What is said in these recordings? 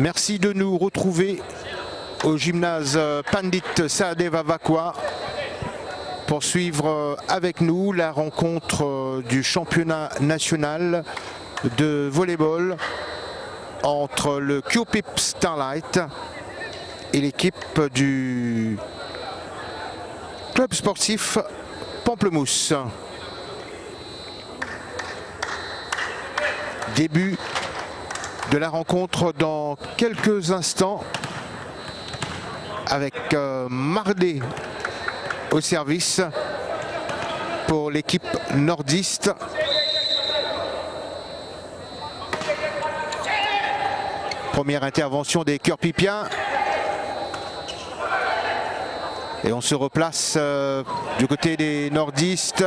Merci de nous retrouver au gymnase Pandit Sahadeva Vakwa pour suivre avec nous la rencontre du championnat national de volleyball entre le Q-Pip Starlight et l'équipe du club sportif Pamplemousse. Début de la rencontre dans quelques instants avec Mardé au service pour l'équipe nordiste. Première intervention des Cœurs-Pipiens. Et on se replace du côté des nordistes.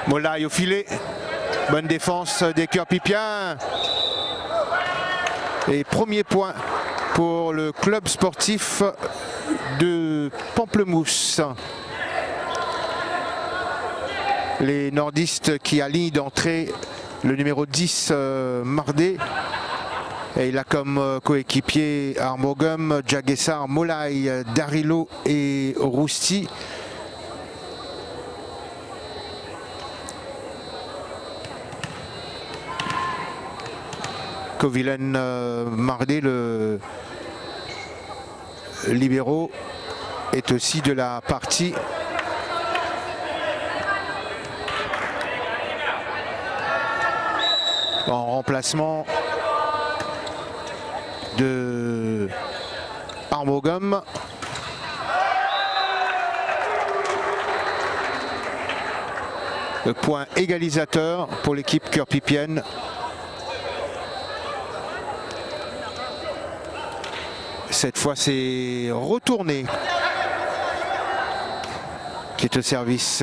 Molaï au filet. Bonne défense des Cœurs-Pipiens. Et premier point pour le club sportif de Pamplemousse. Les nordistes qui alignent d'entrée le numéro 10 Mardé. Et il a comme coéquipier Armogum, Jagessar, Molaï, Darilo et Rousti. Kovilen Mardé, le libéraux, est aussi de la partie. En remplacement de Armogum. Le point égalisateur pour l'équipe cœur-pipienne. Cette fois, c'est Retourné qui est au service.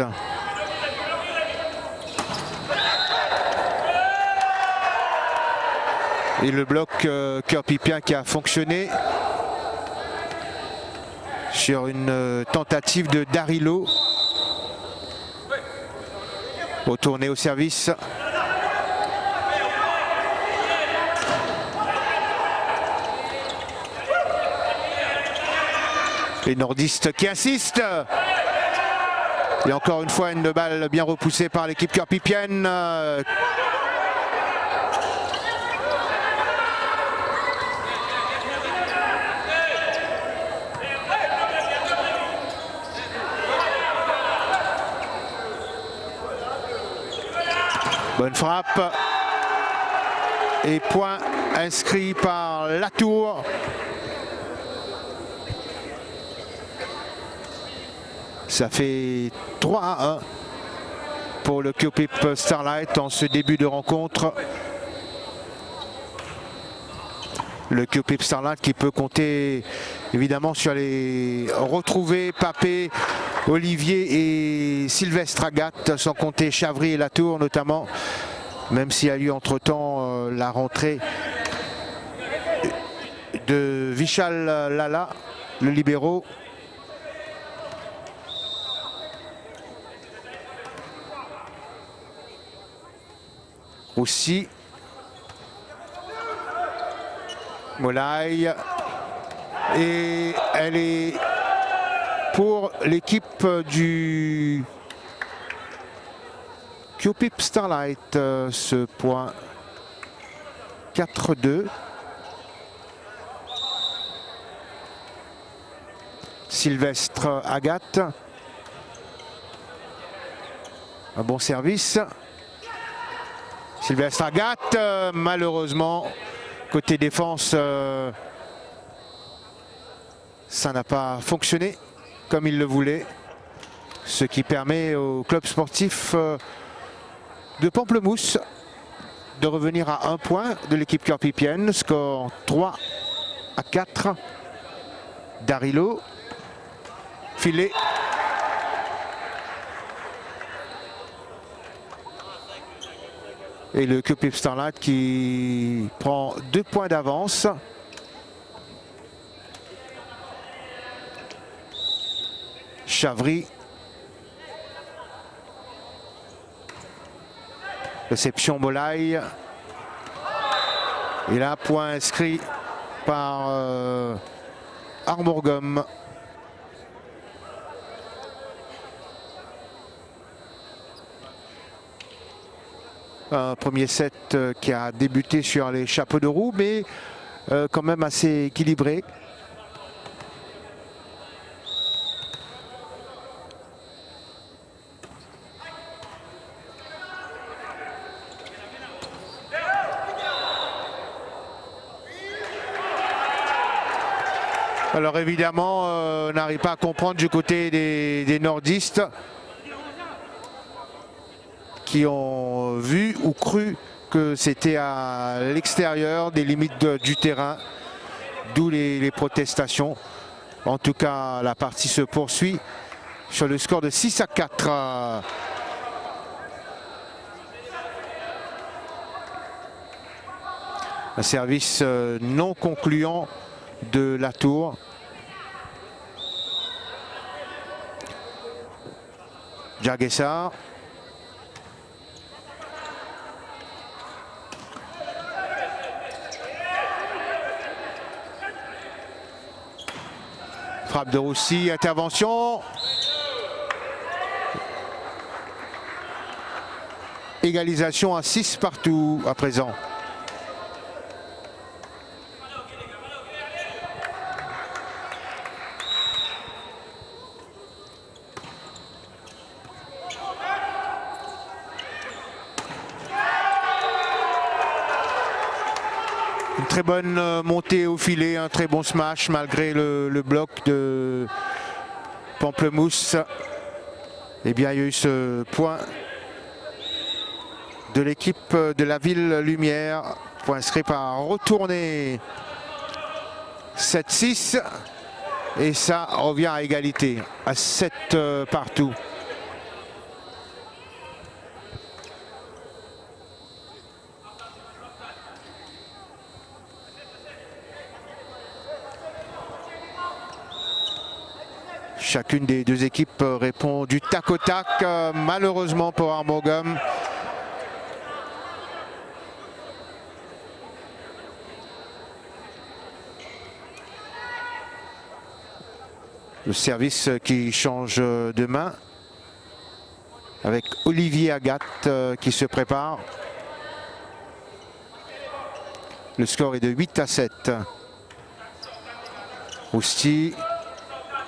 Et le bloc cœur-pipien qui a fonctionné sur une tentative de Darilo. Retourné au service. Les nordistes qui insistent. Et encore une fois, une balle bien repoussée par l'équipe cœur-pipienne. Bonne frappe. Et point inscrit par Latour. Ça fait 3-1 pour le Q-Pip Starlight en ce début de rencontre. Le Q-Pip Starlight qui peut compter évidemment sur les retrouvés Papé, Olivier et Sylvestre Agathe, sans compter Chavry et Latour notamment, même s'il y a eu entre-temps la rentrée de Vishal Lala, le libéraux. Aussi Molaï, et elle est pour l'équipe du Q-Pip Starlight, ce point 4-2. Sylvestre Agathe, un bon service. Sylvestre Agathe, malheureusement, côté défense, ça n'a pas fonctionné comme il le voulait. Ce qui permet au club sportif de Pamplemousse de revenir à 1 point de l'équipe cœur-pipienne. Score 3-4. Darilo, filet. Et le Q-Pip Starlight qui prend 2 points d'avance. Chavry Réception Molaï. Et là, point inscrit par Armorgom. Un premier set qui a débuté sur les chapeaux de roue, mais quand même assez équilibré. Alors évidemment, on n'arrive pas à comprendre du côté des nordistes qui ont vu ou cru que c'était à l'extérieur des limites du terrain, d'où les protestations. En tout cas, la partie se poursuit sur le score de 6-4. Un service non concluant de la tour. Jaguessar. Frappe de Roussy, intervention. Égalisation à 6 partout à présent. Une très bonne montée au filet, un très bon smash malgré le bloc de Pamplemousse. Eh bien, il y a eu ce point de l'équipe de la Ville Lumière. Point inscrit par retourné 7-6. Et ça revient à égalité, à 7 partout. Chacune des deux équipes répond du tac au tac, malheureusement pour Armorgom. Le service qui change de main avec Olivier Agathe qui se prépare. Le score est de 8-7.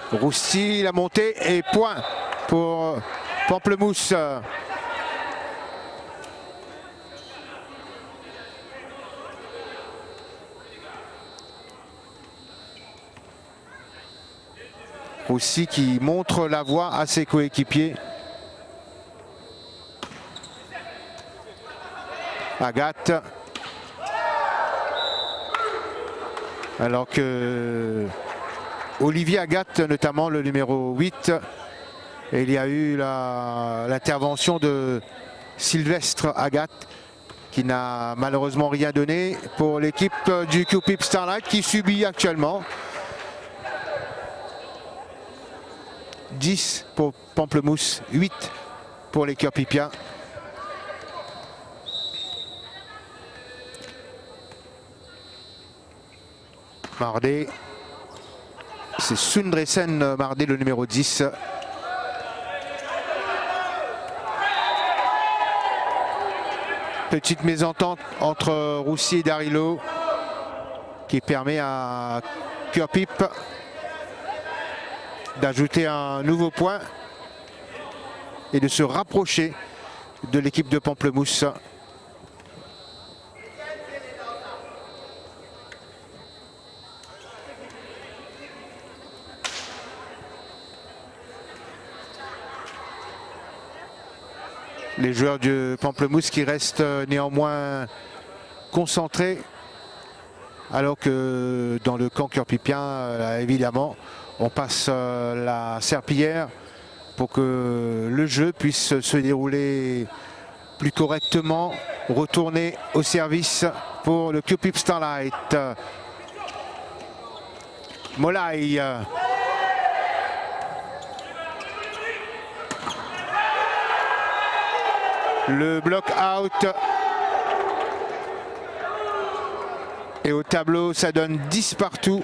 Roussy, la montée et point pour Pamplemousse. Roussy qui montre la voie à ses coéquipiers. Agathe. Alors que Olivier Agathe, notamment le numéro 8, et il y a eu l'intervention de Sylvestre Agathe qui n'a malheureusement rien donné pour l'équipe du Q-Pip Starlight qui subit actuellement 10 pour Pamplemousse, 8 pour les Cœurs-Pipiens. Mardé. C'est Sundresen Mardé, le numéro 10. Petite mésentente entre Roussy et Darilo qui permet à Cœur-Pip d'ajouter un nouveau point et de se rapprocher de l'équipe de Pamplemousse. Les joueurs du Pamplemousse qui restent néanmoins concentrés, alors que dans le camp cœur-pipien, évidemment, on passe la serpillière pour que le jeu puisse se dérouler plus correctement. Retourner au service pour le Q-Pip Starlight. Molaï. Le block out. Et au tableau, ça donne 10 partout.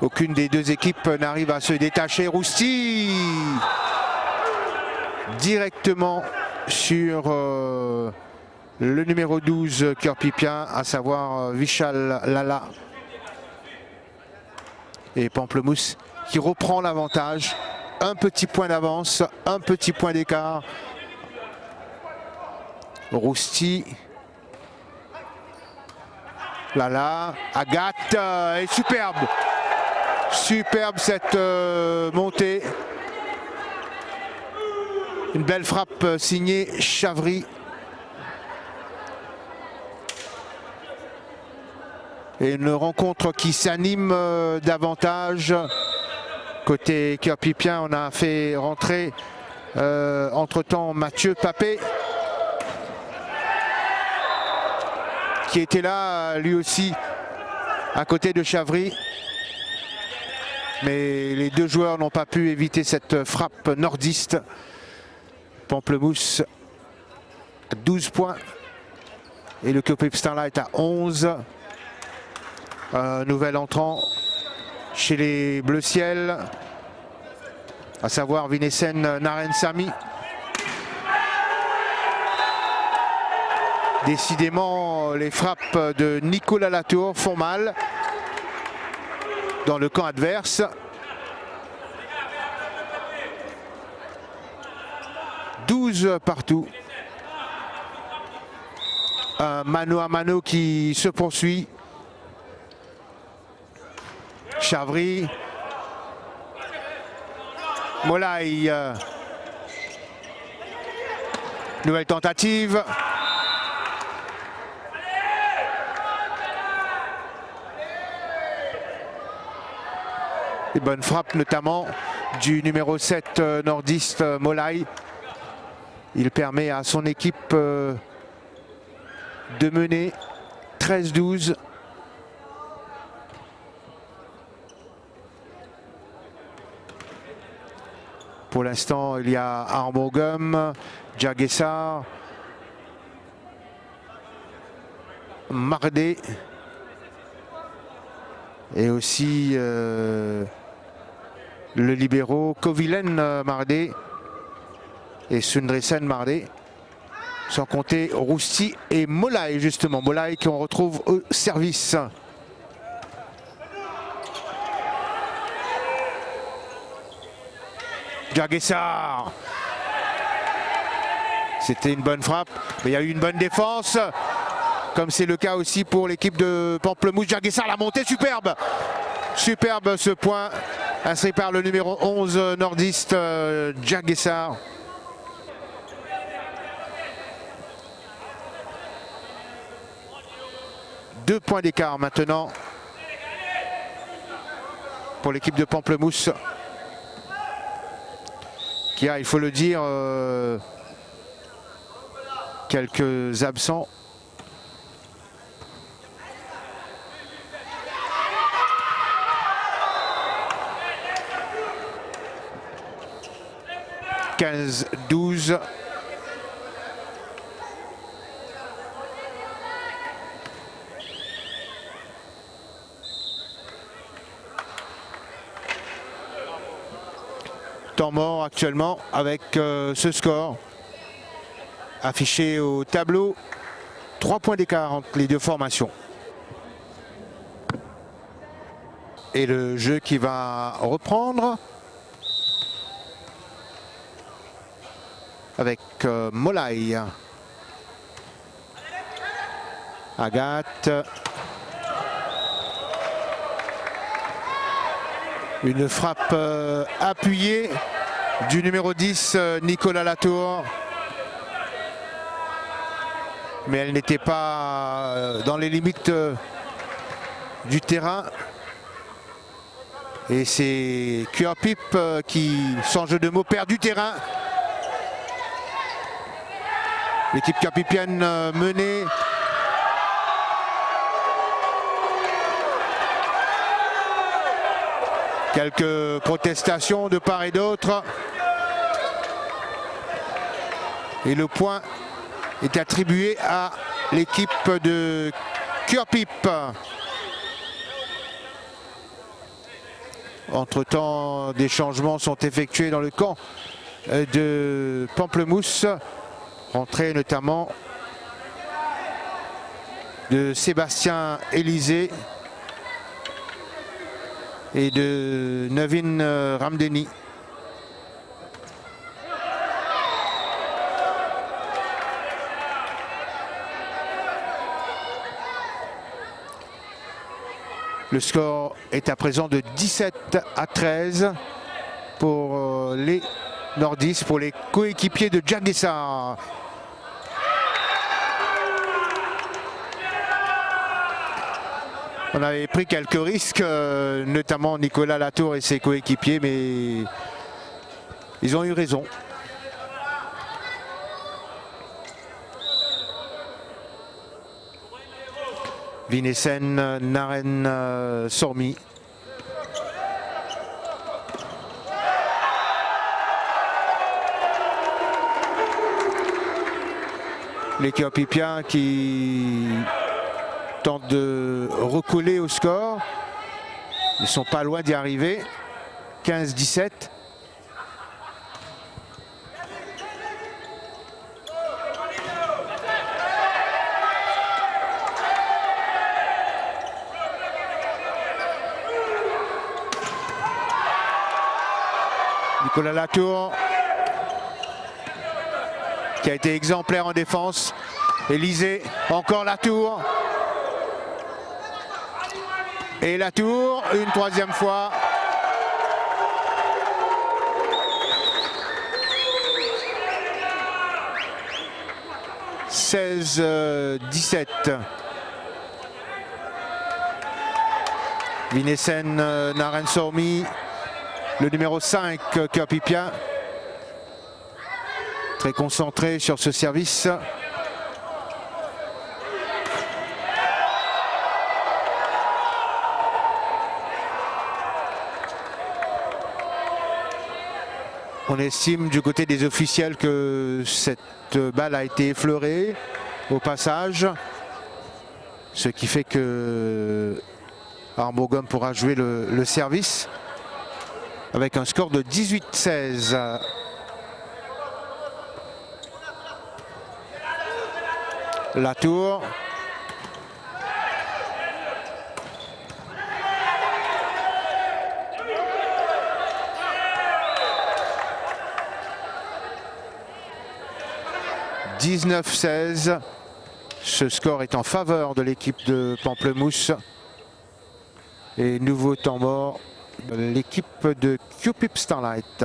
Aucune des deux équipes n'arrive à se détacher. Rousti directement sur le numéro 12 cœur pipien, à savoir Vishal Lala. Et Pamplemousse qui reprend l'avantage. Un petit point d'avance, un petit point d'écart. Rousti. Lala, Agathe, et superbe. Superbe cette montée. Une belle frappe signée Chavry. Et une rencontre qui s'anime davantage. Côté cœur pipien, on a fait rentrer entre-temps Mathieu Papé, qui était là lui aussi à côté de Chavry. Mais les deux joueurs n'ont pas pu éviter cette frappe nordiste. Pamplemousse 12 points et le Cœur Starlight à 11. Un nouvel entrant chez les Bleu Ciel, à savoir Vinesen Narensamy. Décidément, les frappes de Nicolas Latour font mal dans le camp adverse. « 12 partout. Un mano à mano qui se poursuit. Chavry. Molaï. Nouvelle tentative. Et bonne frappe notamment du numéro 7 nordiste Molaï. Il permet à son équipe de mener 13-12. Pour l'instant, il y a Armogum, Djagessar, Mardé et aussi le libéraux Kovilen Mardé et Sundresen Mardé, sans compter Rousti et Molaï, justement. Molaï qu'on retrouve au service. Djagessar. C'était une bonne frappe, mais il y a eu une bonne défense, comme c'est le cas aussi pour l'équipe de Pamplemousse. Djagessar, la montée, superbe. Superbe ce point, inscrit par le numéro 11 nordiste Djagessar. Deux points d'écart maintenant pour l'équipe de Pamplemousse, qui a, il faut le dire, quelques absents. « 15-12 ». Temps mort actuellement avec ce score affiché au tableau. 3 points d'écart entre les deux formations. Et le jeu qui va reprendre avec Molaï. Agathe. Une frappe appuyée du numéro 10, Nicolas Latour. Mais elle n'était pas dans les limites du terrain. Et c'est Cœur Pipe qui, sans jeu de mots, perd du terrain. L'équipe cœur-pipienne menée Quelques protestations de part et d'autre. Et le point est attribué à l'équipe de Kurpip. Entre-temps, des changements sont effectués dans le camp de Pamplemousse. Rentrée notamment de Sébastien Élysée et de Navin Ramdeni. Le score est à présent de 17-13 pour les nordistes, pour les coéquipiers de Djagessa. On avait pris quelques risques, notamment Nicolas Latour et ses coéquipiers, mais ils ont eu raison. Vinesen Naren Sormi. Les Kurpipiens qui tentent de recoller au score. Ils ne sont pas loin d'y arriver. 15-17. Nicolas Latour qui a été exemplaire en défense. Élysée, encore Latour. Et Latour, une troisième fois. « 16-17. Vinesen Naren Sormi, le numéro 5 Kurpipien, très concentré sur ce service. On estime du côté des officiels que cette balle a été effleurée au passage, ce qui fait que Armogum pourra jouer le service avec un score de 18-16. Latour. « 19-16 ». Ce score est en faveur de l'équipe de Pamplemousse. Et nouveau temps mort, l'équipe de Kurpip Starlight.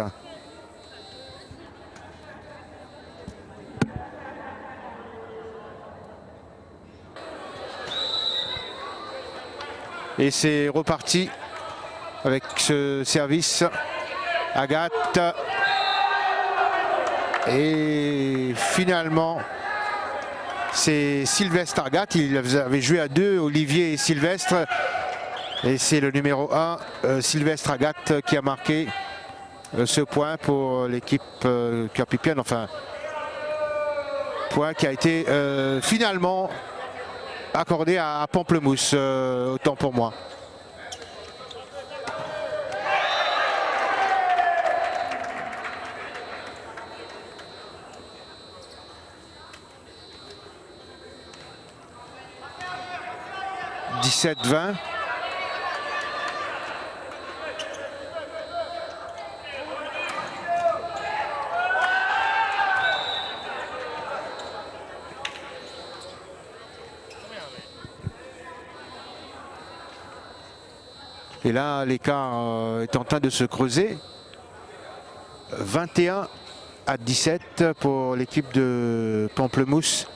Et c'est reparti avec ce service. Agathe. Et finalement, c'est Sylvestre Agathe. Il avait joué à deux, Olivier et Sylvestre. Et c'est le numéro 1, Sylvestre Agathe, qui a marqué ce point pour l'équipe kurpipienne. Enfin, point qui a été finalement accordé à Pamplemousse, autant pour moi. « 17-20 ». Et là, l'écart est en train de se creuser. 21-17 pour l'équipe de Pamplemousse.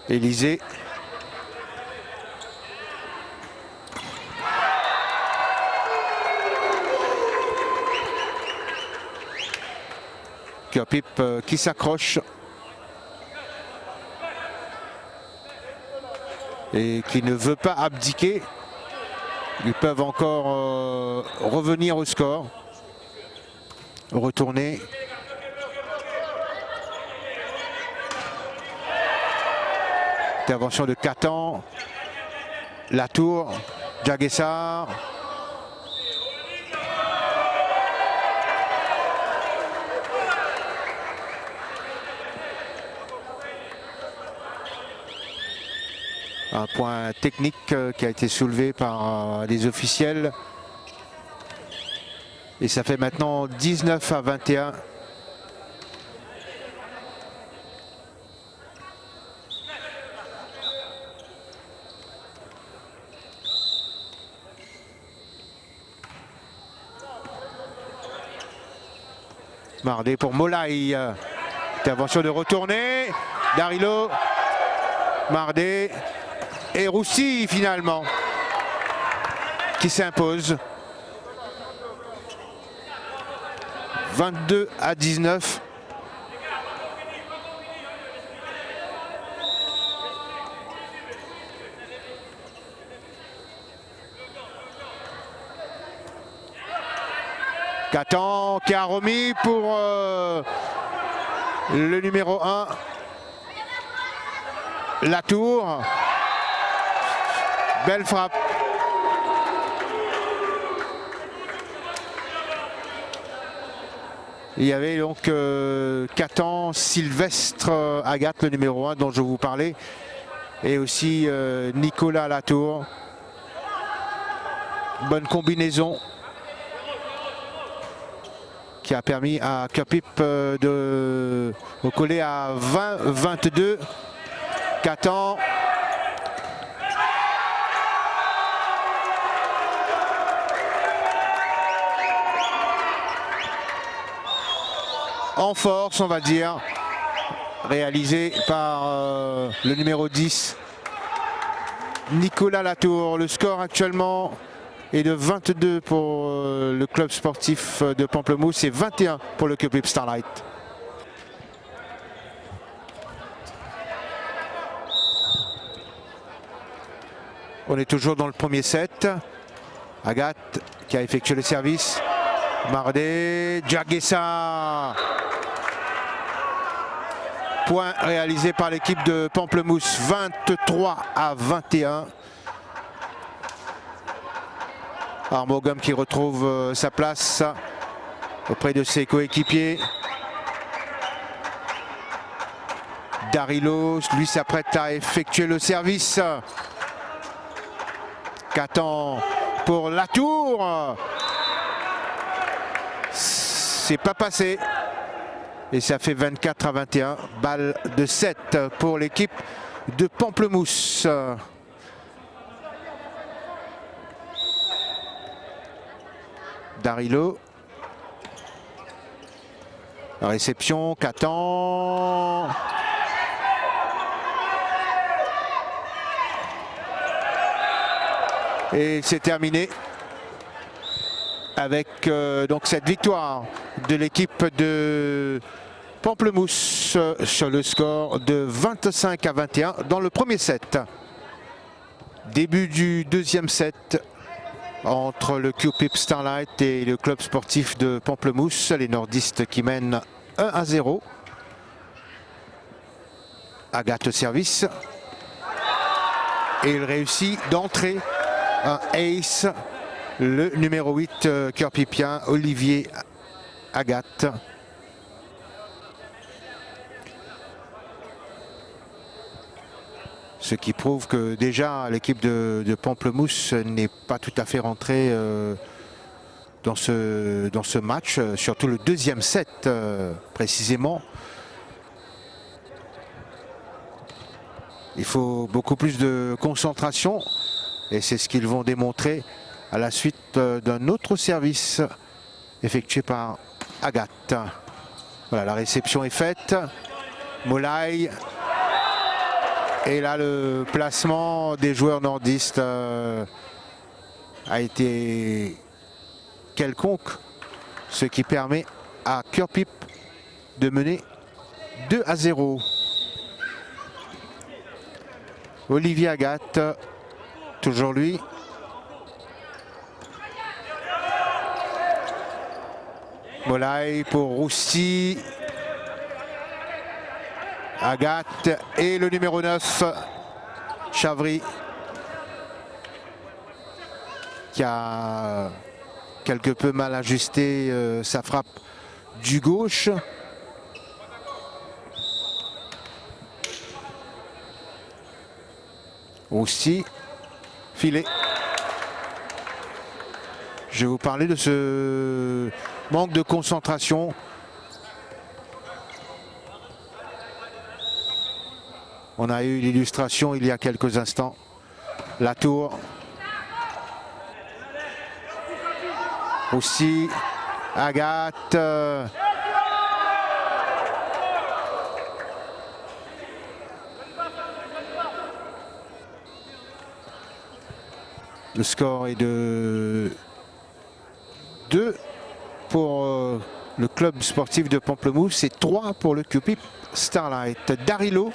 Élysée. Kurpip qui s'accroche et qui ne veut pas abdiquer. Ils peuvent encore revenir au score, retourner. Intervention de Catan, Latour, Jaguessar. Un point technique qui a été soulevé par les officiels. Et ça fait maintenant 19-21. Mardé pour Molay. Intervention de retournée. Darilo. Mardé. Et Roussy finalement qui s'impose. 22-19. Catan qui a remis pour le numéro 1. Latour. Belle frappe. Il y avait donc Catan, Sylvestre Agathe, le numéro 1 dont je vous parlais. Et aussi Nicolas Latour. Bonne combinaison qui a permis à Kurpip de recoller à 20-22. Catan. En force, on va dire, réalisé par le numéro 10, Nicolas Latour. Le score actuellement est de 22 pour le club sportif de Pamplemousse et 21 pour le Kurpip Starlight. On est toujours dans le premier set. Agathe qui a effectué le service. Mardé, Jaguessa. Point réalisé par l'équipe de Pamplemousse, 23-21. Armogum qui retrouve sa place auprès de ses coéquipiers. Darilo, lui, s'apprête à effectuer le service. Catan pour Latour. C'est pas passé. Et ça fait 24-21. Balle de 7 pour l'équipe de Pamplemousse. Darilo. La réception, Catan. Et c'est terminé avec donc cette victoire de l'équipe de Pamplemousse sur le score de 25-21 dans le premier set. Début du deuxième set entre le Kurpip Starlight et le club sportif de Pamplemousse, les nordistes qui mènent 1-0. Agathe au service. Et il réussit d'entrer un ace, le numéro 8 Kurpipien, Olivier Agathe. Ce qui prouve que déjà l'équipe de Pamplemousse n'est pas tout à fait rentrée dans ce match, surtout le deuxième set précisément. Il faut beaucoup plus de concentration et c'est ce qu'ils vont démontrer à la suite d'un autre service effectué par Agathe. Voilà, la réception est faite. Molay. Et là, le placement des joueurs nordistes a été quelconque, ce qui permet à Kurpip de mener 2-0. Olivier Agathe, toujours lui. Molaï pour Roussy. Agathe et le numéro 9, Chavry, qui a quelque peu mal ajusté sa frappe du gauche. Aussi, filet. Je vais vous parler de ce manque de concentration. On a eu l'illustration il y a quelques instants. La tour. Aussi, Agathe. Le score est de 2 pour le club sportif de Pamplemousse et 3 pour le QPIP Starlight. Darilo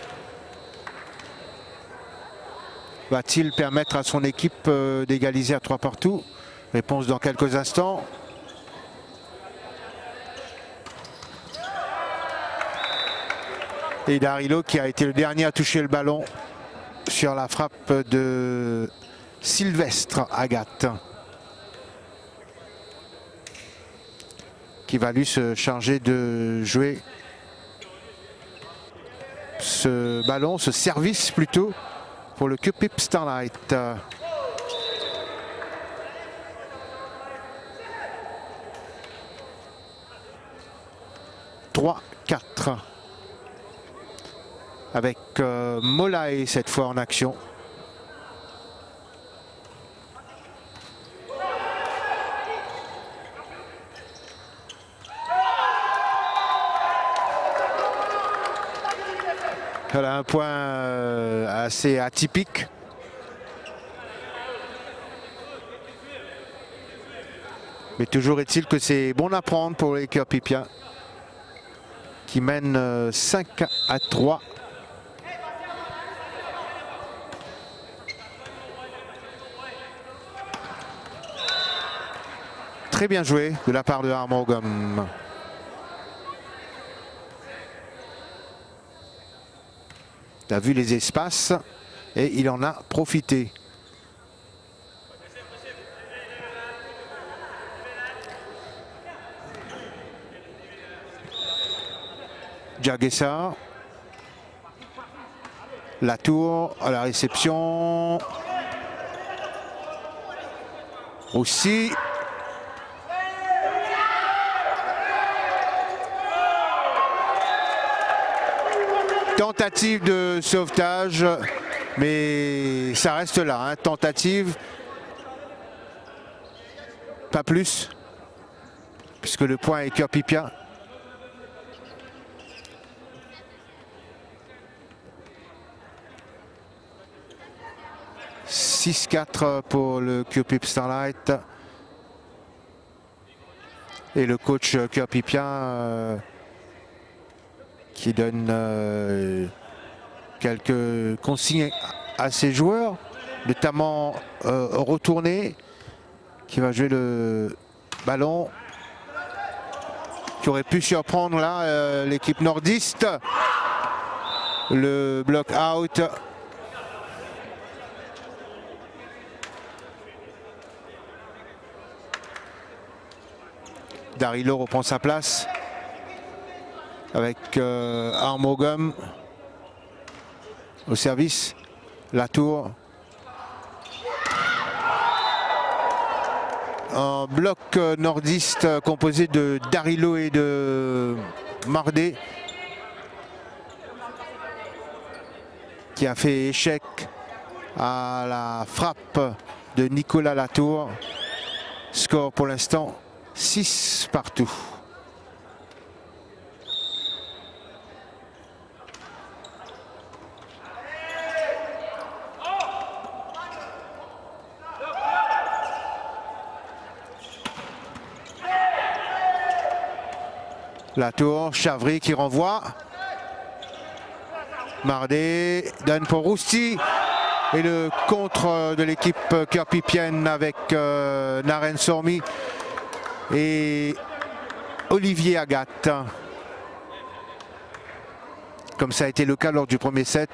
va-t-il permettre à son équipe d'égaliser à 3 partout? Réponse dans quelques instants. Et Darilo qui a été le dernier à toucher le ballon sur la frappe de Sylvestre Agathe, qui va lui se charger de jouer ce ballon, ce service plutôt, pour le QPIP Starlight. « 3-4 » avec Molaï cette fois en action. Voilà un point assez atypique. Mais toujours est-il que c'est bon à prendre pour les QPIPiens qui mènent 5-3. Très bien joué de la part de Armand Gomme. Il a vu les espaces et il en a profité. Diaguessa. La tour à la réception. Aussi. Tentative de sauvetage, mais ça reste là, hein. Tentative, pas plus, puisque le point est QPIPien. « 6-4 pour le QPIP Starlight. Et le coach QPIPien qui donne quelques consignes à ses joueurs, notamment retourner, qui va jouer le ballon, qui aurait pu surprendre là l'équipe nordiste. Le block out. Darilo reprend sa place avec Armand Gomme au service. La tour. Un bloc nordiste composé de Darilo et de Mardé, qui a fait échec à la frappe de Nicolas Latour. Score pour l'instant 6 partout. La tour, Chavry qui renvoie. Mardé donne pour Rousti. Et le contre de l'équipe Cœur-Pipienne avec Naren Sormi et Olivier Agathe. Comme ça a été le cas lors du premier set.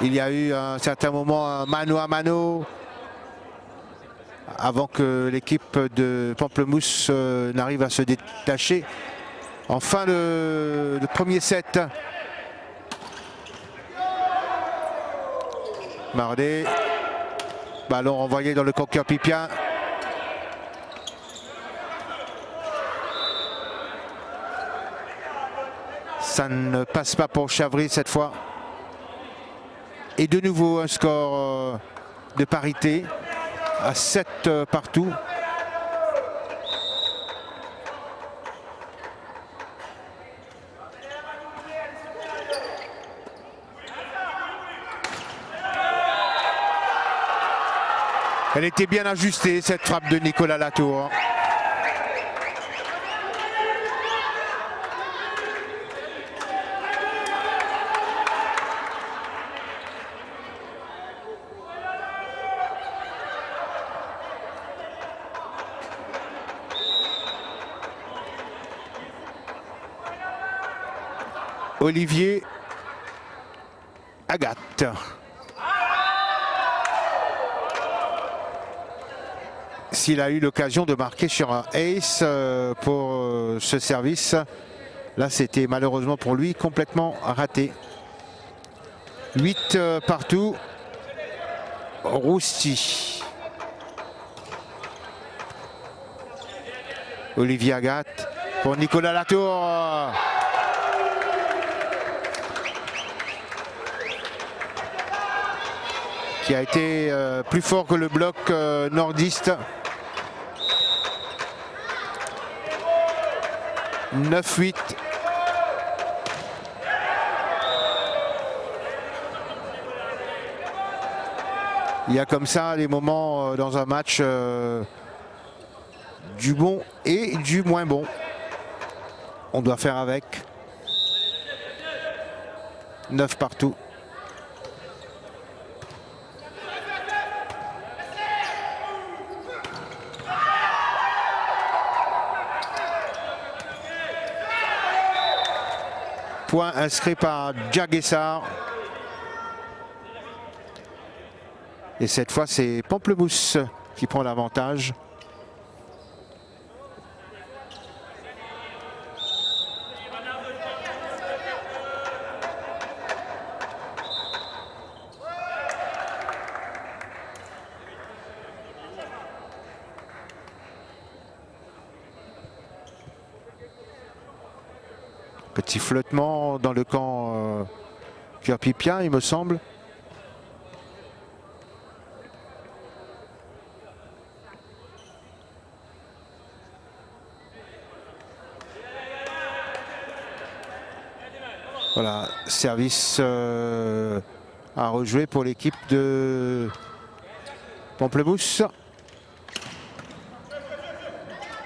Il y a eu à un certain moment un mano à mano avant que l'équipe de Pamplemousse n'arrive à se détacher. En fin de premier set. Mardé, ballon renvoyé dans le camp Cœur-Pipien. Ça ne passe pas pour Chavry cette fois. Et de nouveau un score de parité à 7 partout. Elle était bien ajustée, cette frappe de Nicolas Latour. Olivier Agathe. S'il a eu l'occasion de marquer sur un ace pour ce service, là c'était malheureusement pour lui complètement raté. 8 partout. Rousti. Olivier Agathe pour Nicolas Latour. Qui a été plus fort que le bloc nordiste. 9-8. Il y a comme ça des moments dans un match du bon et du moins bon. On doit faire avec. 9 partout. Point inscrit par Djaguessar. Et cette fois, c'est Pamplemousse qui prend l'avantage. Petit flottement dans le camp Cœur-Pipien, il me semble. Voilà, service à rejouer pour l'équipe de Pamplemousse.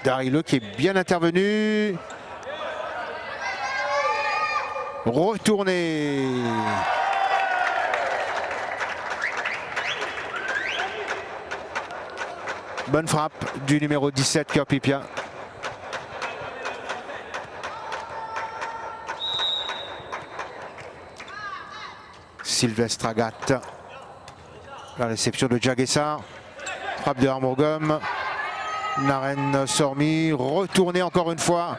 Darillo qui est bien intervenu. Retourné. Bonne frappe du numéro 17 Cœur-Pipien. Sylvestre Agathe. La réception de Djaguessar. Frappe de Armorgum. Naren Sormi. Retourné encore une fois.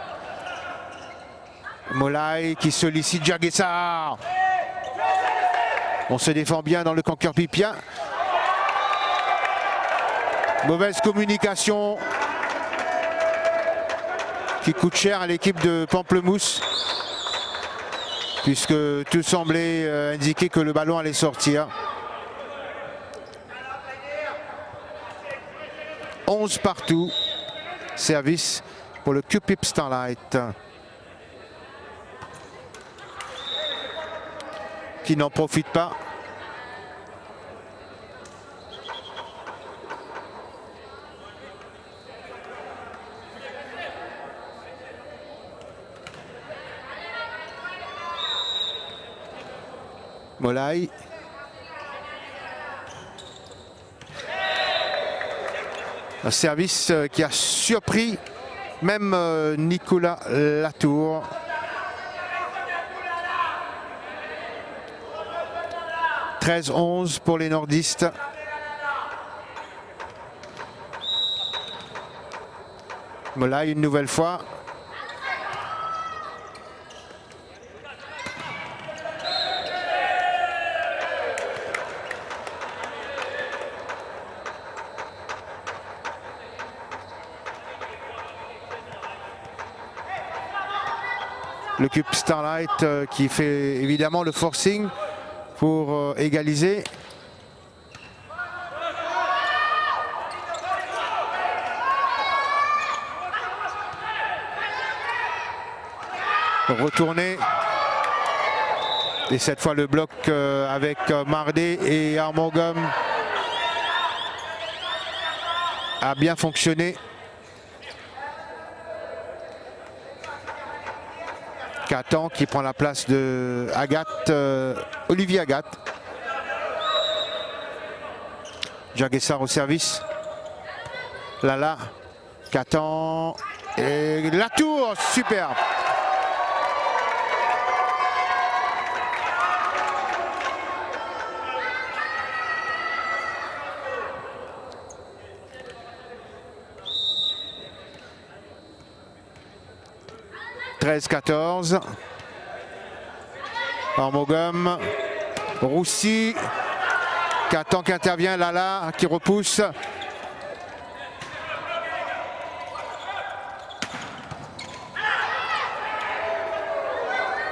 Molay qui sollicite Djaguessar. On se défend bien dans le camp Cœur-Pipien. Mauvaise communication qui coûte cher à l'équipe de Pamplemousse, puisque tout semblait indiquer que le ballon allait sortir. 11 partout. Service pour le Q-Pip Starlight, qui n'en profite pas. Molay. Un service qui a surpris même Nicolas Latour. « 13-11 pour les nordistes. Molay une nouvelle fois. Le cube Starlight qui fait évidemment le forcing pour égaliser. Retourné. Et cette fois le bloc avec Mardé et Armogum a bien fonctionné. Catan qui prend la place de Agathe, Olivier Agathe. Jaguessar au service. Lala, Catan et Latour, superbe. « 13-14 ». Armogum, Roussy, Catan qui intervient, Lala qui repousse.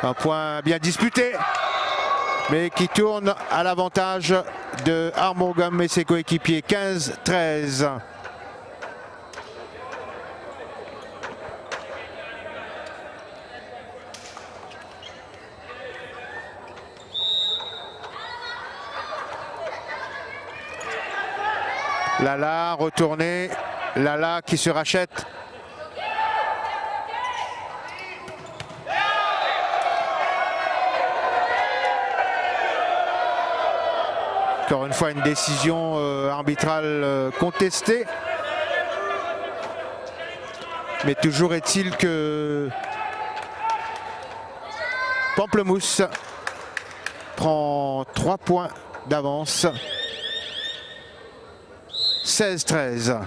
Un point bien disputé, mais qui tourne à l'avantage de Armogum et ses coéquipiers. 15-13. Lala retourné, Lala qui se rachète. Encore une fois une décision arbitrale contestée. Mais toujours est-il que Pamplemousse prend 3 points d'avance. 16-13.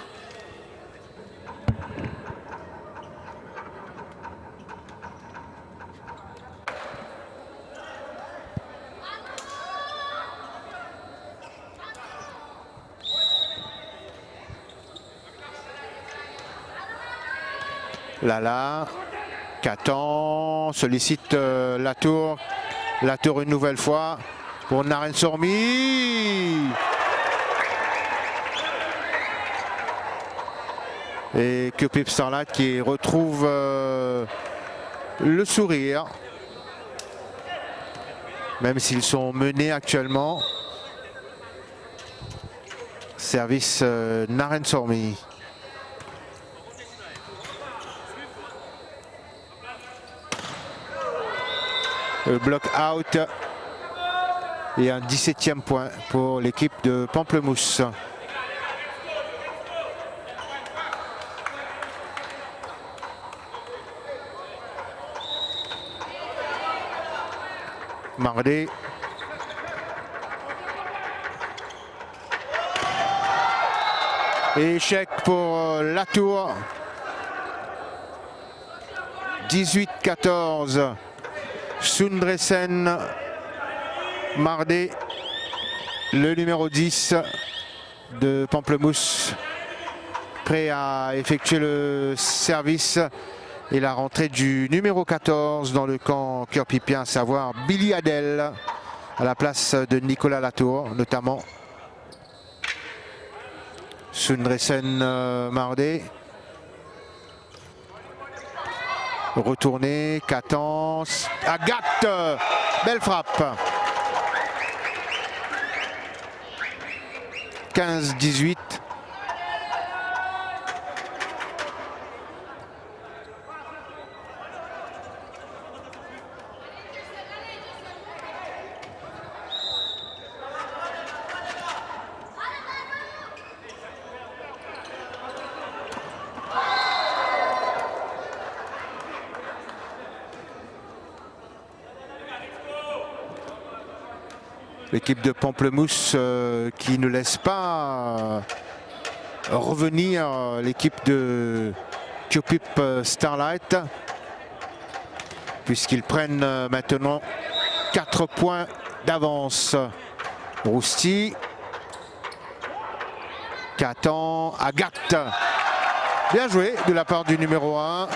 Lala, Catan sollicite Latour. Latour une nouvelle fois pour Naren Sormi. Et Cupid Starlight qui retrouve le sourire. Même s'ils sont menés actuellement. Service Naren Sormi. Le bloc out. Et un 17e point pour l'équipe de Pamplemousse. Mardé. Et échec pour Latour. 18-14. Sundresen Mardé, le numéro 10 de Pamplemousse, prêt à effectuer le service. Et la rentrée du numéro 14 dans le camp cœur-pipien, à savoir Billy Adel, à la place de Nicolas Latour notamment. Sundresen Mardé. Retourné, Catan, Agathe, belle frappe. 15-18. L'équipe de Pamplemousse qui ne laisse pas revenir l'équipe de Cupip Starlight, puisqu'ils prennent maintenant 4 points d'avance. Rousti qui attend Agathe. Bien joué de la part du numéro 1.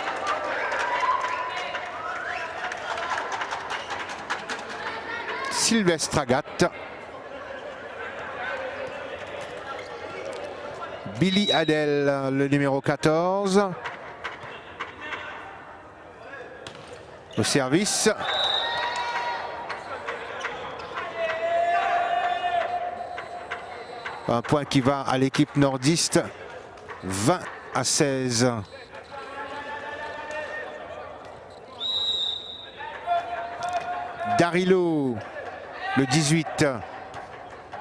Sylvestre Agathe. Billy Adel, le numéro 14. Au service. Un point qui va à l'équipe nordiste. 20-16. Darillo, le 18.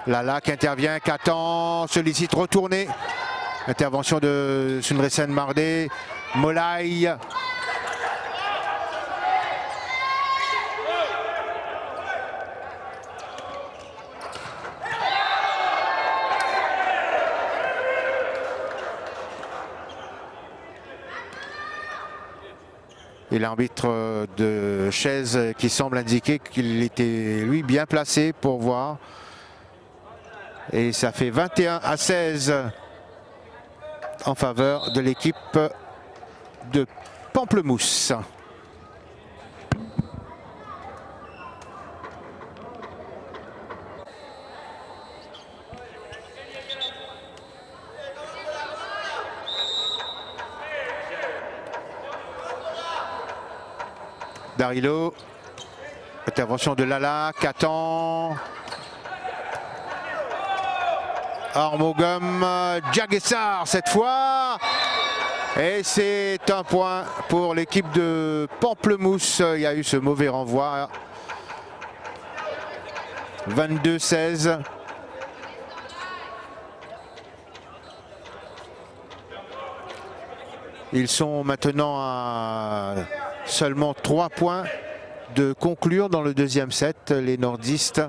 Lala qui intervient, qui attend, sollicite retourner. Intervention de Sundresen Mardé. Molay. Et l'arbitre de Chaise qui semble indiquer qu'il était, lui, bien placé pour voir. Et ça fait 21-16 en faveur de l'équipe de Pamplemousse. Darillo, intervention de Lala, Katan, Armogum, Diaguessar cette fois. Et c'est un point pour l'équipe de Pamplemousse. Il y a eu ce mauvais renvoi. 22-16. Ils sont maintenant à seulement 3 points de conclure dans le deuxième set, les nordistes.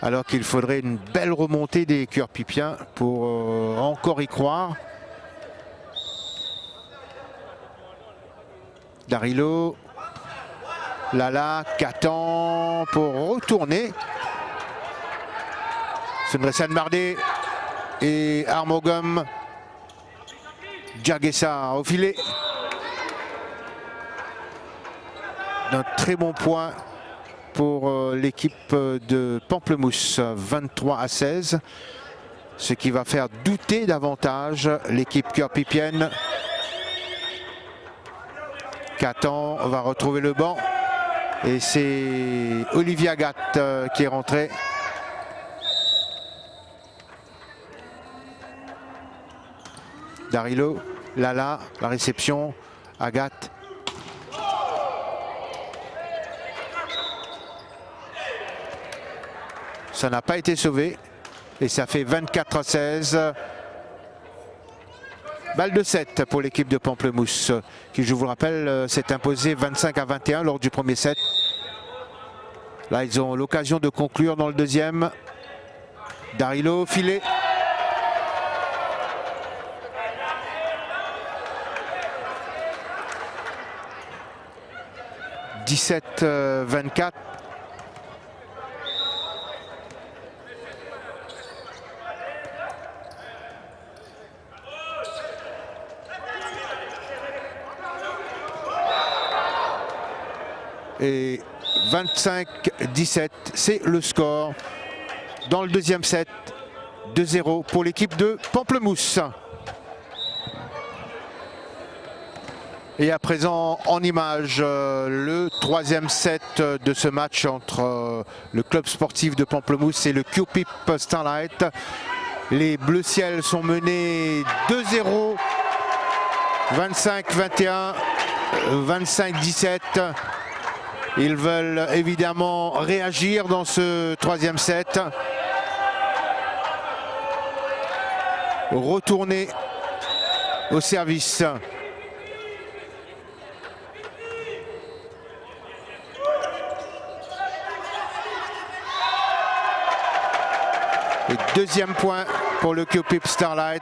Alors qu'il faudrait une belle remontée des Cœurs-Pipiens pour encore y croire. Darillo, Lala, Katan pour retourner. Sundresen Mardé et Armogum. Diaguessar au filet. Un très bon point pour l'équipe de Pamplemousse, 23-16. Ce qui va faire douter davantage l'équipe cœur-pipienne. Katan va retrouver le banc. Et c'est Olivier Agathe qui est rentré. Darillo, Lala, la réception, Agathe. Ça n'a pas été sauvé et ça fait 24-16. Balle de 7 pour l'équipe de Pamplemousse qui, je vous le rappelle, s'est imposée 25-21 lors du premier set. Là, ils ont l'occasion de conclure dans le deuxième. Darillo, filet. « 17-24 ». Et 25-17, c'est le score dans le deuxième set. 2-0 pour l'équipe de Pamplemousse. Et à présent, en image, le troisième set de ce match entre le club sportif de Pamplemousse et le Cupip Starlight. Les Bleus Ciel sont menés 2-0, 25-21, 25-17. Ils veulent évidemment réagir dans ce troisième set. Retourner au service. Et deuxième point pour le Cupip Starlight,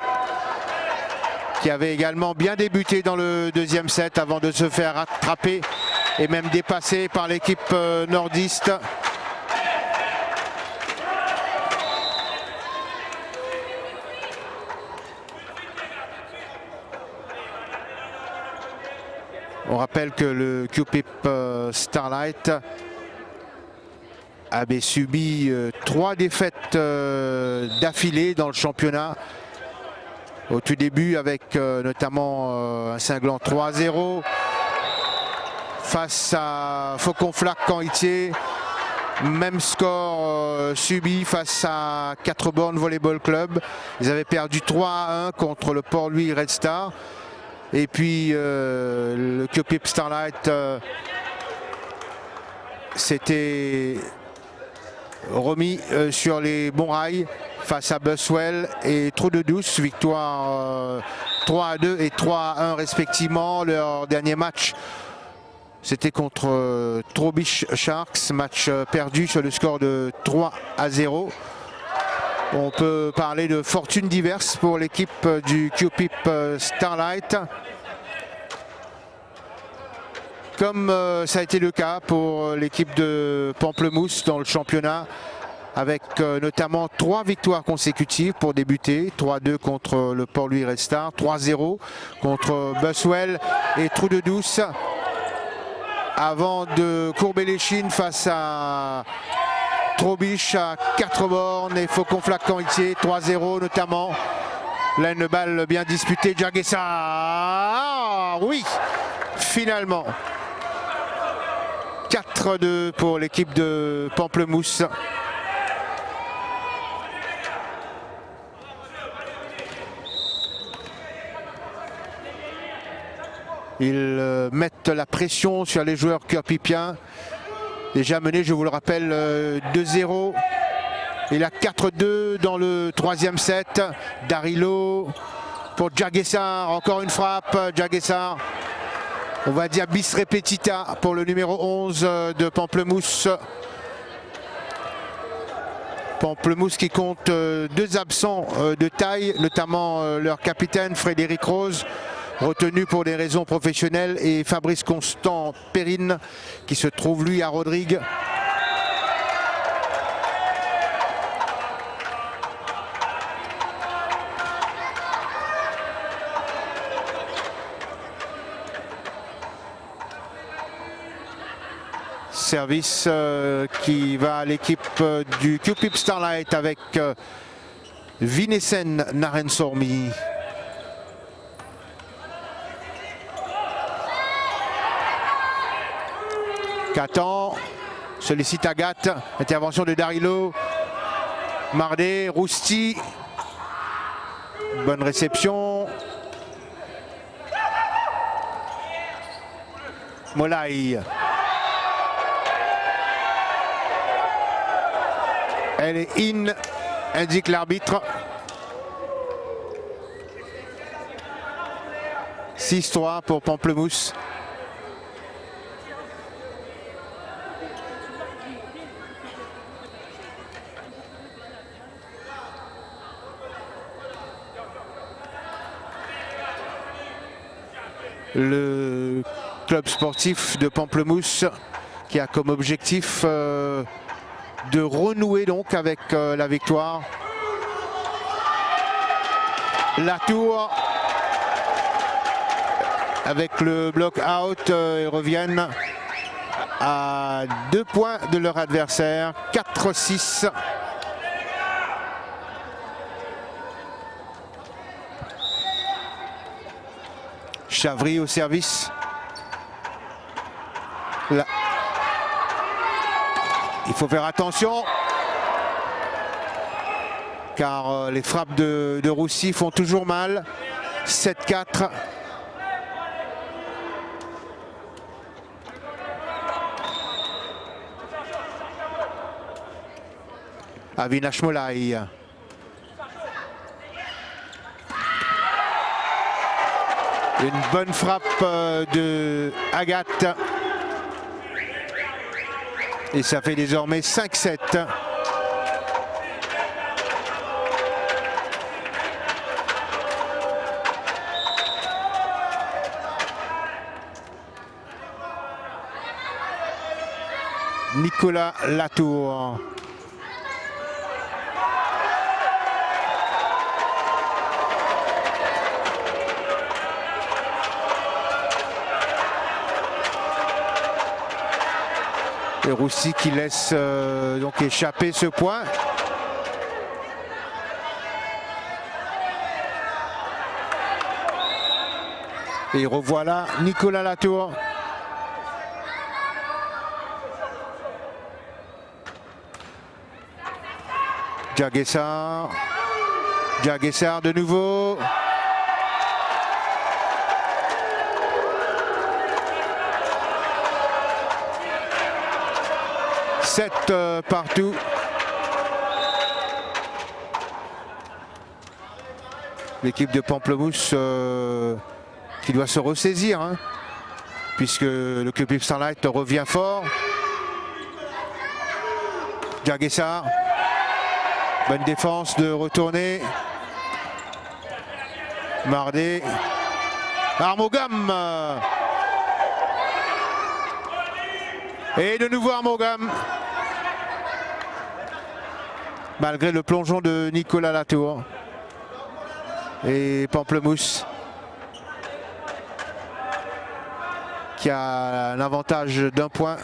qui avait également bien débuté dans le deuxième set avant de se faire rattraper et même dépasser par l'équipe nordiste. On rappelle que le Cupip Starlight avait subi 3 défaites d'affilée dans le championnat. Au tout début avec notamment un cinglant 3-0 face à Faucon Flac Canitier. Même score subi face à 4 Bornes Volleyball Club. Ils avaient perdu 3-1 contre le Port-Louis Red Star. Et puis le Cupip Starlight s'était remis sur les bons rails face à Buswell et Trou de Douce, victoire 3-2 et 3-1 respectivement. Leur dernier match, c'était contre Trowbridge Sharks, match perdu sur le score de 3-0. On peut parler de fortune diverse pour l'équipe du Cupip Starlight, comme ça a été le cas pour l'équipe de Pamplemousse dans le championnat, avec notamment 3 victoires consécutives pour débuter. 3-2 contre le Port-Louis Red Star, 3-0 contre Buswell et Trou de Douce, avant de courber les chines face à Trowbridge à 4 bornes et Faucon Flac Canitier, 3-0 notamment. Là, une balle bien disputée, Jaguessa. Ah, oui, finalement. 4-2 pour l'équipe de Pamplemousse. Ils mettent la pression sur les joueurs cupipiens. Déjà mené, je vous le rappelle, 2-0. Il a 4-2 dans le troisième set. Darilo pour Jaguessa, encore une frappe. Jaguessa, on va dire bis repetita pour le numéro 11 de Pamplemousse. Pamplemousse qui compte 2 absents de taille, notamment leur capitaine Frédéric Rose, retenu pour des raisons professionnelles, et Fabrice Constant Perrine qui se trouve lui à Rodrigue. Service qui va à l'équipe du Cupip Starlight avec Vinessen Narensormi. Catan sollicite Agathe, intervention de Darilo, Mardé, Rousti, bonne réception. Molaï. Elle est in, indique l'arbitre. 6-3 pour Pamplemousse. Le club sportif de Pamplemousse qui a comme objectif de renouer donc avec la victoire. La tour avec le block out, ils reviennent à 2 points de leur adversaire, 4-6. Chavry au service. Là. Il faut faire attention car les frappes de Roussy font toujours mal. 7-4. Avinash Molaï. Une bonne frappe de Agathe. Et ça fait désormais 5-7. Nicolas Latour. Et Roussy qui laisse donc échapper ce point. Et revoilà Nicolas Latour. Diaguessar. Diaguessar de nouveau. Sept partout. L'équipe de Pamplemousse qui doit se ressaisir, hein, puisque le club Starlight revient fort. Diaguessar. Bonne défense de retourner. Mardé. Armogam. Et de nouveau Armogam. Malgré le plongeon de Nicolas Latour. Et Pamplemousse qui a un avantage d'un point.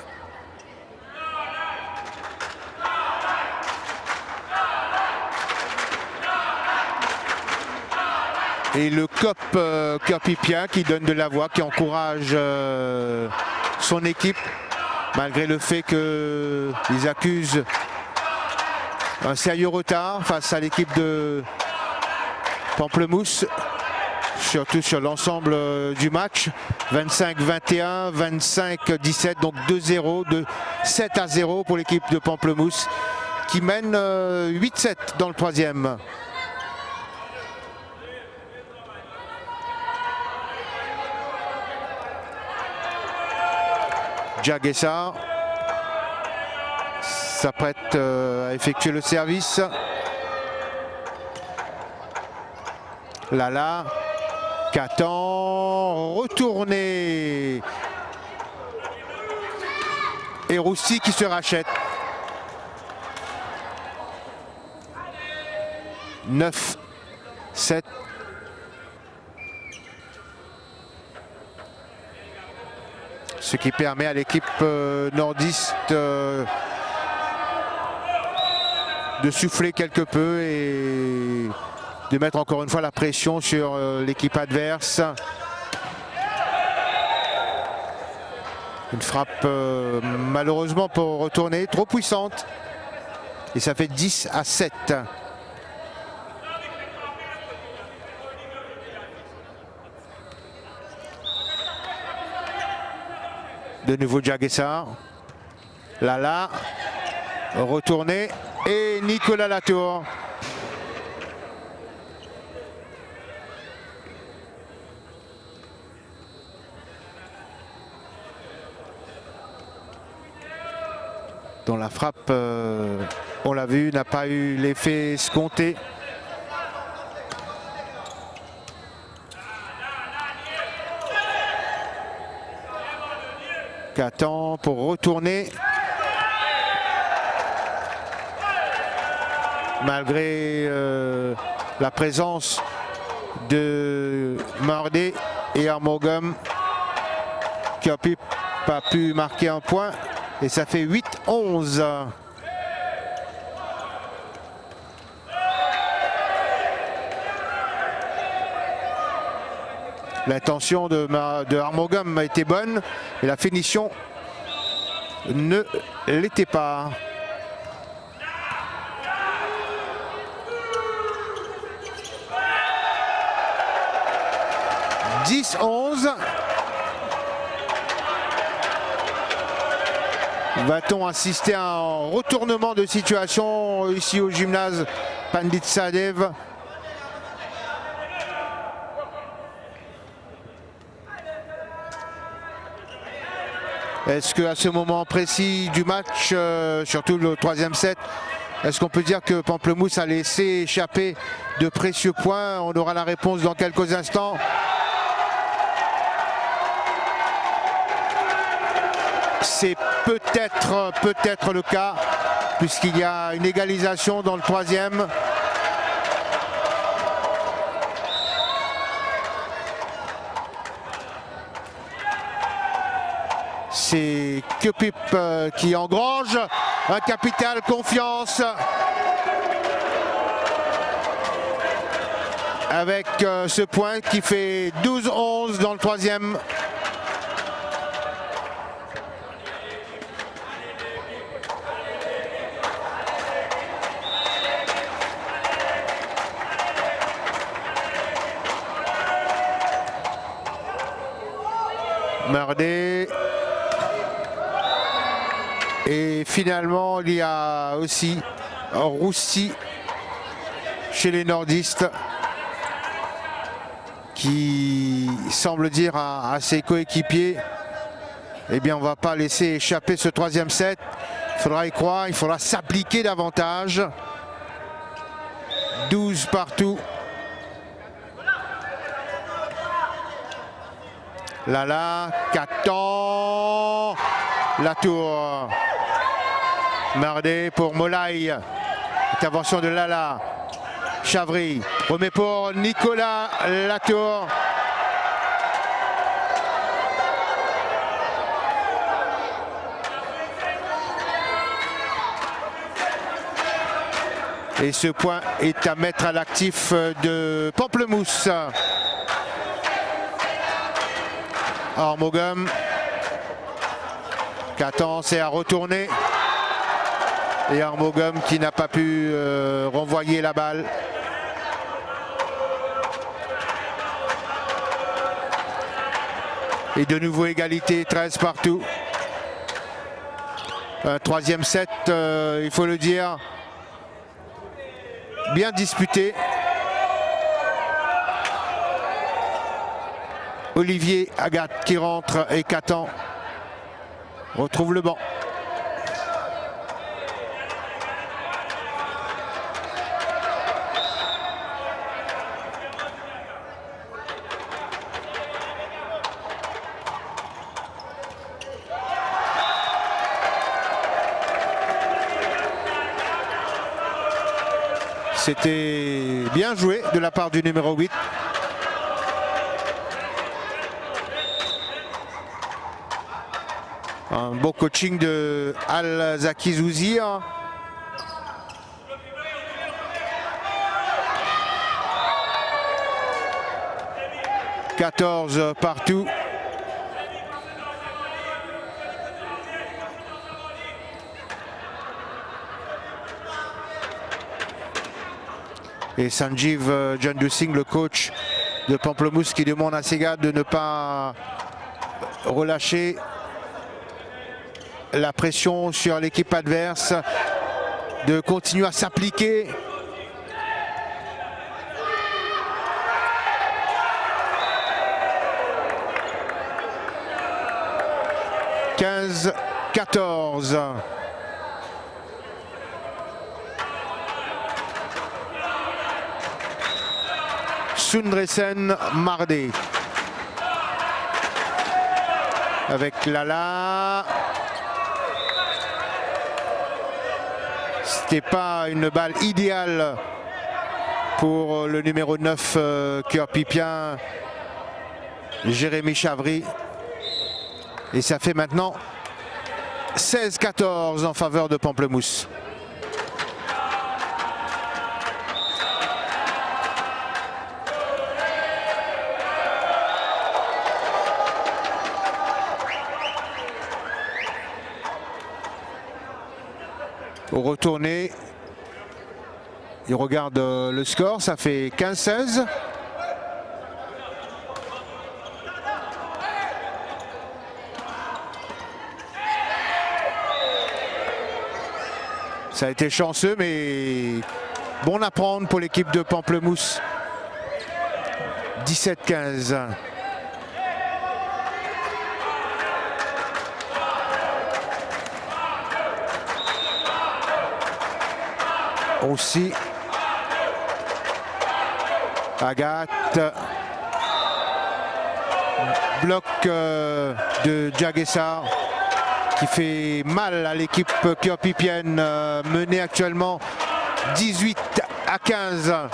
Et le COP Cœur-Pipien qui donne de la voix, qui encourage son équipe, malgré le fait qu'ils accusent un sérieux retard face à l'équipe de Pamplemousse, surtout sur l'ensemble du match. 25-21, 25-17, donc 2-0, de 7-0 pour l'équipe de Pamplemousse qui mène 8-7 dans le troisième. Diaguessar s'apprête à effectuer le service. Lala, Catan, retourné. Et Roussy qui se rachète. 9-7. Ce qui permet à l'équipe nordiste de souffler quelque peu et de mettre encore une fois la pression sur l'équipe adverse. Une frappe malheureusement pour retourner, trop puissante. Et ça fait 10-7. De nouveau Diaguessar. Lala. Retourné. Et Nicolas Latour. Dont la frappe, on l'a vu, n'a pas eu l'effet escompté. Catan pour retourner. Malgré la présence de Mardé et Armogam qui n'a pas pu marquer un point. Et ça fait 8-11. L'intention de Armogam a été bonne, mais la finition ne l'était pas. « 10-11 ». Va-t-on assister à un retournement de situation ici au gymnase Pandit Sahadev? Est-ce qu'à ce moment précis du match, surtout le troisième set, est-ce qu'on peut dire que Pamplemousse a laissé échapper de précieux points? On aura la réponse dans quelques instants. C'est peut-être le cas, puisqu'il y a une égalisation dans le troisième. C'est Köpip qui engrange un capital confiance avec ce point qui fait 12-11 dans le troisième. Mardé. Et finalement, il y a aussi Roussi chez les nordistes qui semble dire à ses coéquipiers, eh bien on ne va pas laisser échapper ce troisième set. Il faudra y croire, il faudra s'appliquer davantage. 12 partout. Lala, Catan, la tour. Mardé pour Molay. Intervention de Lala. Chavry remet pour Nicolas Latour. Et ce point est à mettre à l'actif de Pamplemousse. Armogum. Catan c'est à retourner. Et Armogum qui n'a pas pu renvoyer la balle. Et de nouveau égalité, 13 partout. Un troisième set, il faut le dire, bien disputé. Olivier Agathe qui rentre et Catan retrouve le banc. C'était bien joué de la part du numéro 8. Un beau coaching de Al-Zaki Zouzir. « 14 partout. Et Sanjeev Jandu Singh, le coach de Pamplemousse, qui demande à ses gars de ne pas relâcher la pression sur l'équipe adverse, de continuer à s'appliquer. « 15-14 ». Sundresen Mardé avec Lala. C'était pas une balle idéale pour le numéro 9 cœur pipien Jérémy Chavry. Et ça fait maintenant 16-14 en faveur de Pamplemousse. Au retourné, il regarde le score, ça fait 15-16. Ça a été chanceux, mais bon à prendre pour l'équipe de Pamplemousse. 17-15. Aussi Agathe, bloc de Diaguessar. qui fait mal à l'équipe Kyoppipienne, menée actuellement 18-15.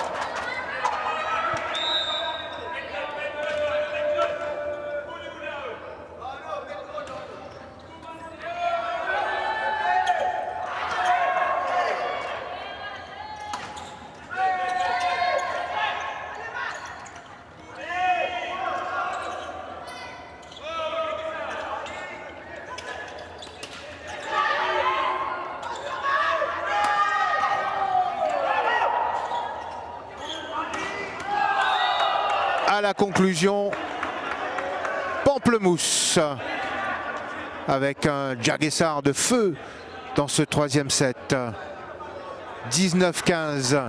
À la conclusion, Pamplemousse avec un Jaguessar de feu dans ce troisième set. 19-15.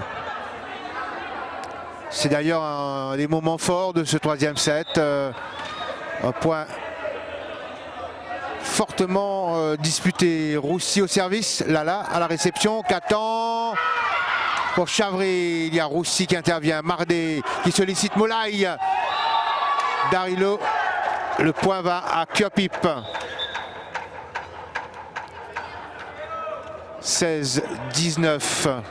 C'est d'ailleurs un des moments forts de ce troisième set. Un point fortement disputé. Roussy au service, Lala à la réception, qu'attend pour Chavry. Il y a Roussy qui intervient, Mardé qui sollicite Moulay. Darilo, le point va à Kyopip. 16-19.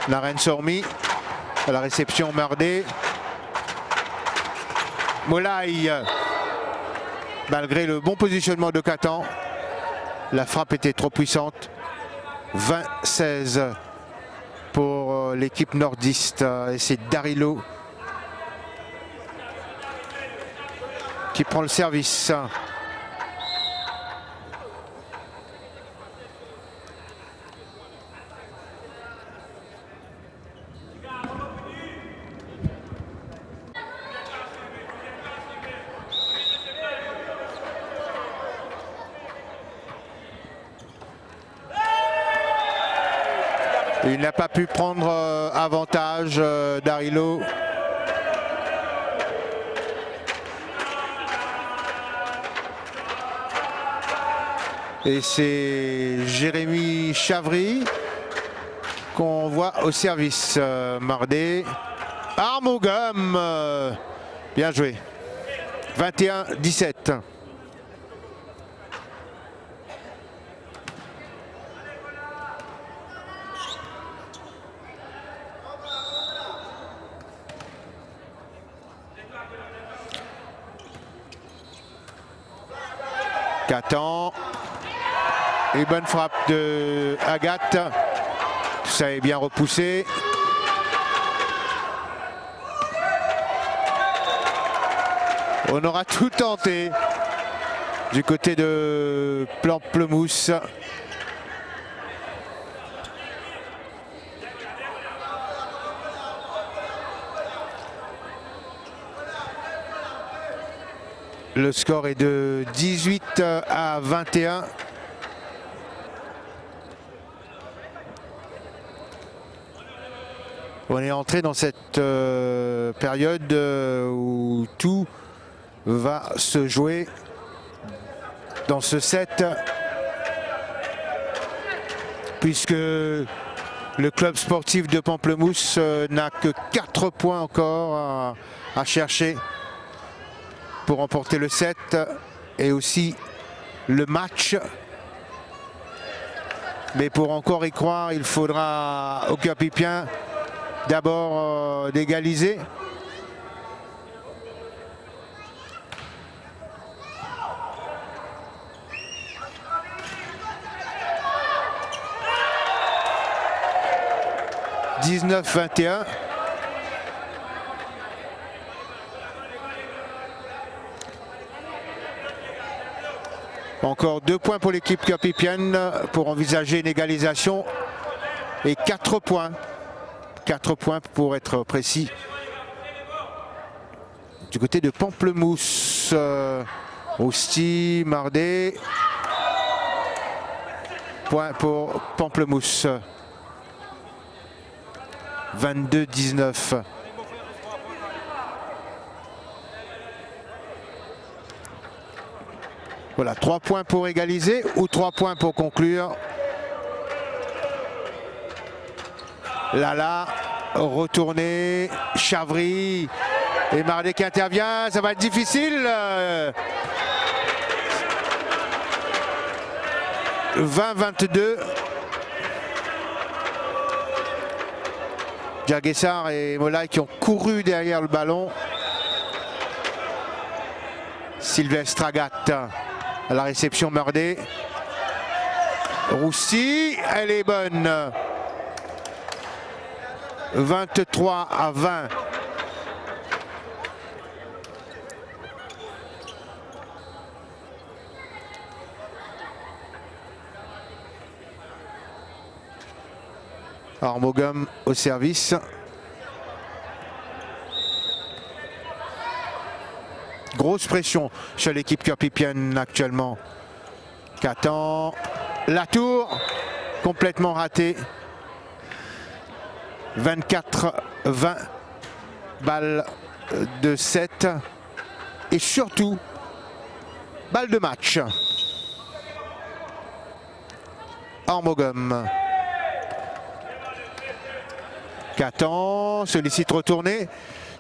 Naren Sormi à la réception, Mardé. Moulay, malgré le bon positionnement de Katan, la frappe était trop puissante. 20-16 pour l'équipe nordiste. Et c'est Darilo qui prend le service. Il n'a pas pu prendre avantage, Darilo. Et c'est Jérémy Chavry qu'on voit au service. Mardé. Armogum, bien joué. 21-17. Katan. Et bonne frappe de Agathe. Ça est bien repoussé. On aura tout tenté du côté de Pamplemousse. Le score est de 18-21. On est entré dans cette période où tout va se jouer dans ce set, puisque le club sportif de Pamplemousse n'a que 4 points encore à chercher pour remporter le set et aussi le match. Mais pour encore y croire, il faudra aux Kyoppipiens d'abord d'égaliser. « 19-21 ». Encore 2 points pour l'équipe kyoppipienne pour envisager une égalisation et 4 points. 4 points pour être précis. Du côté de Pamplemousse, Roussy, Mardé. Point pour Pamplemousse. 22-19. Voilà, 3 points pour égaliser ou 3 points pour conclure. Lala, retourné, Chavry et Mardet qui intervient, ça va être difficile. 20-22. Jaguessar et Molay qui ont couru derrière le ballon. Sylvestre Agat à la réception, Mardet. Roussy, elle est bonne. 23-20. Armogum au service. Grosse pression sur l'équipe curpipienne actuellement. Qu'attend la tour, complètement ratée. 24-20, balle de 7 et surtout balle de match. Armogum. Qu'attend, sollicite retourné.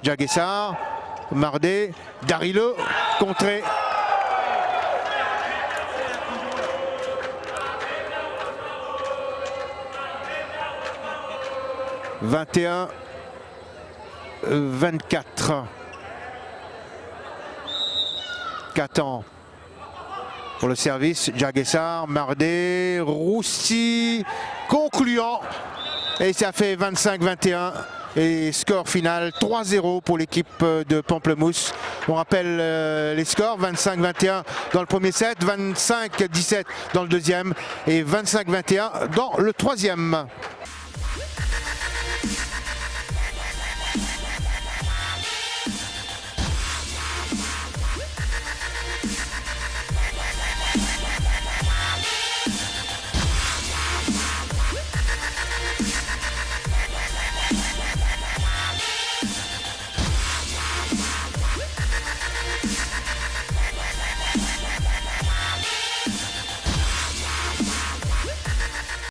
Jaguessar, Mardet, Darilo, contré. « 21-24 » Qu'attend pour le service, Jaguessar, Mardet, Roussy, concluant. Et ça fait 25-21 et score final 3-0 pour l'équipe de Pamplemousse. On rappelle les scores, 25-21 dans le premier set, 25-17 dans le deuxième et 25-21 dans le troisième.